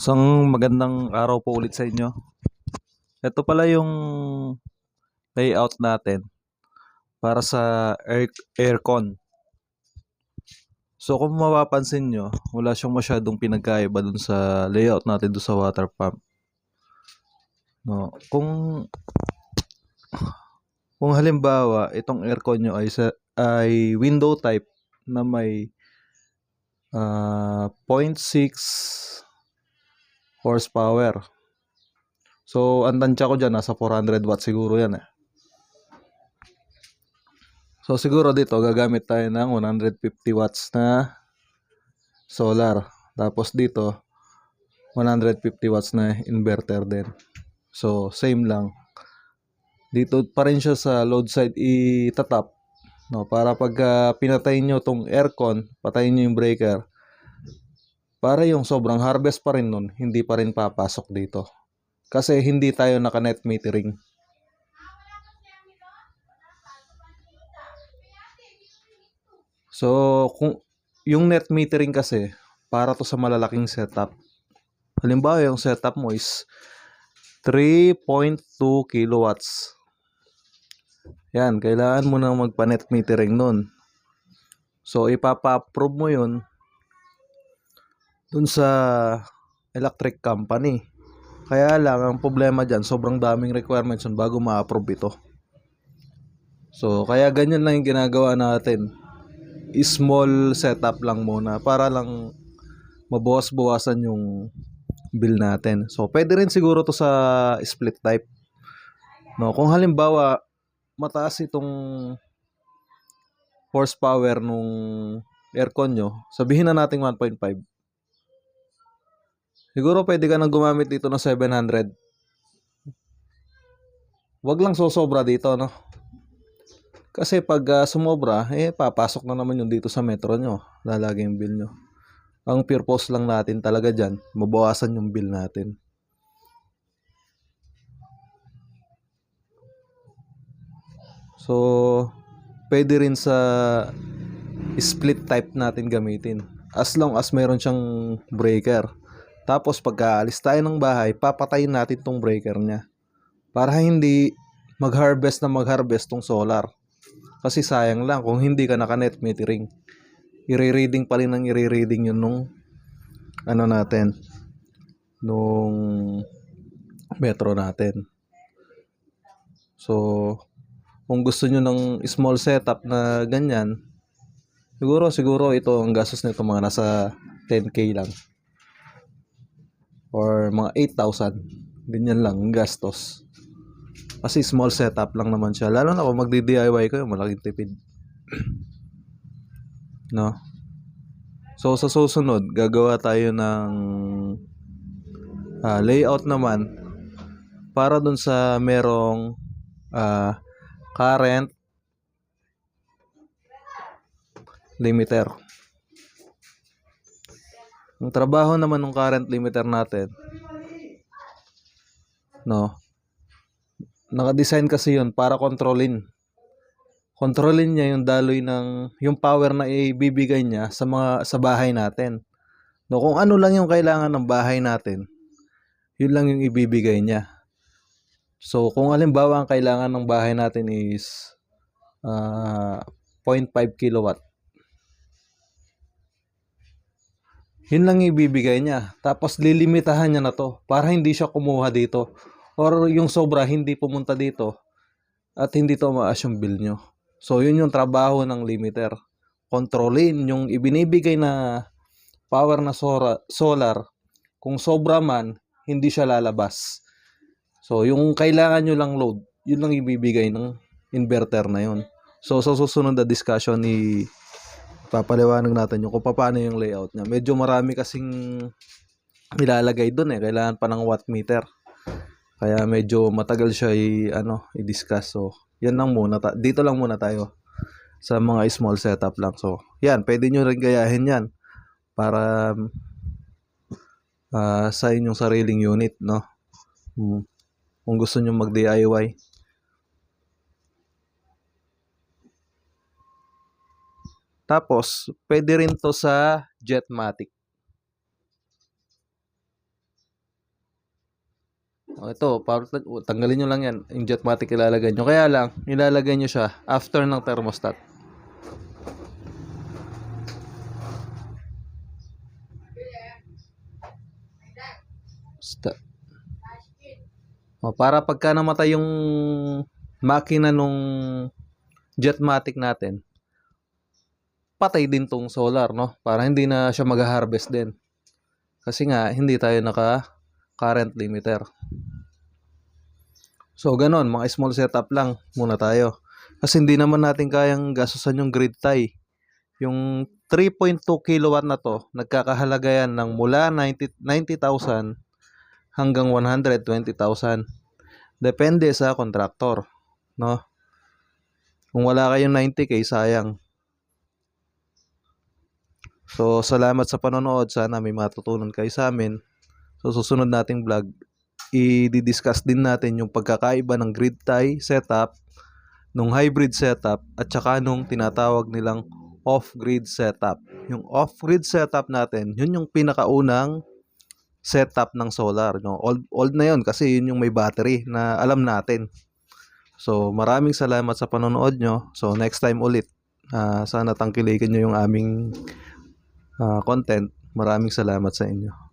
Isang magandang araw po ulit sa inyo. Ito pala yung layout natin para sa aircon. So kung mapapansin nyo, wala siyang masyadong pinagkaiba dun sa layout natin dun sa water pump. No, kung halimbawa itong aircon nyo ay window type na may 0.6 horsepower. So ang tansya ko dyan nasa 400 watts siguro yan eh. So siguro dito gagamit tayo ng 150 watts na solar. Tapos dito 150 watts na inverter din. So same lang. Dito pa rin siya sa load side itatap, no, para pag pinatay nyo tong aircon, patayin nyo yung breaker. Para yung sobrang harvest pa rin nun, hindi pa rin papasok dito. Kasi hindi tayo naka-net metering. So, kung yung net metering kasi, para to sa malalaking setup. Halimbawa, yung setup mo is 3.2 kilowatts. Yan, kailangan mo nang magpa-net metering nun. So, ipapa-approve mo yun dun sa electric company. Kaya lang, ang problema dyan, sobrang daming requirements yun bago ma-approve ito. So, kaya ganyan lang yung ginagawa natin. Small setup lang muna para lang mabawas-bawasan yung bill natin. So, pwede rin siguro to sa split type. No, kung halimbawa mataas itong horsepower nung aircon nyo, sabihin na natin 1.5. Siguro pwede ka nang gumamit dito ng 700. Wag lang sosobra dito, no? Kasi pag sumobra, papasok na naman yung dito sa metro nyo. Lalagay yung bill nyo. Ang purpose lang natin talaga dyan, mabawasan yung bill natin. So, pwede rin sa split type natin gamitin. As long as meron siyang breaker. Tapos pagka alis tayo ng bahay, papatayin natin tong breaker niya. Para hindi mag-harvest tong solar. Kasi sayang lang kung hindi ka naka-net metering. I-reading pa rin ng i-reading yun nung nung metro natin. So, kung gusto nyo ng small setup na ganyan, siguro ito ang gastos nito mga nasa 10k lang. Or mga 8,000. Ganyan lang ang gastos. Kasi small setup lang naman siya. Lalo na kung magdi-DIY kayo, malaking tipid. No? So sa susunod, gagawa tayo ng layout naman para dun sa merong current limiter. Ang trabaho naman ng current limiter natin, no? Naka-design kasi 'yun para kontrolin niya yung daloy ng yung power na ibibigay niya sa bahay natin. No, kung ano lang yung kailangan ng bahay natin, yun lang yung ibibigay niya. So, kung halimbawa ang kailangan ng bahay natin is 0.5 kilowatt, yun lang ibibigay niya. Tapos lilimitahan niya na to para hindi siya kumuha dito. Or yung sobra hindi pumunta dito at hindi to maas yung bill nyo. So, yun yung trabaho ng limiter. Kontrolin yung ibinibigay na power na solar. Kung sobra man, hindi siya lalabas. So, yung kailangan nyo lang load, yun lang ibibigay ng inverter na yun. So, sa susunod na discussion, papaliwanag natin yung kung paano yung layout niya. Medyo marami kasing ilalagay dun eh. Kailangan pa ng watt meter. Kaya medyo matagal siya i-discuss. So, yan lang muna. Dito lang muna tayo sa mga small setup lang. So, yan. Pwede nyo rin gayahin yan para sa inyong sariling unit, no? Kung gusto nyo mag-DIY. Tapos, pwede rin to sa Jetmatic. Ito, para tanggalin nyo lang yan. Yung Jetmatic ilalagay nyo. Kaya lang, ilalagay nyo siya after ng thermostat. Para pagka namatay yung makina nung Jetmatic natin, patay din tong solar, no? Para hindi na siya mag-harvest din. Kasi nga, hindi tayo naka current limiter. So, ganon. Mga small setup lang muna tayo. Kasi hindi naman natin kayang gastusan yung grid tie. Yung 3.2 kilowatt na to, nagkakahalaga yan ng mula 90,000 hanggang 120,000. Depende sa contractor, no? Kung wala kayong 90k, sayang. So, salamat sa panonood. Sana may matutunan kayo sa amin. So, susunod nating vlog, i-discuss din natin yung pagkakaiba ng grid tie setup, nung hybrid setup, at saka nung tinatawag nilang off-grid setup. Yung off-grid setup natin, yun yung pinakaunang setup ng solar, no? Old na yun kasi yun yung may battery na alam natin. So, maraming salamat sa panonood nyo. So, next time ulit, sana tangkilikin nyo yung aming content. Maraming salamat sa inyo.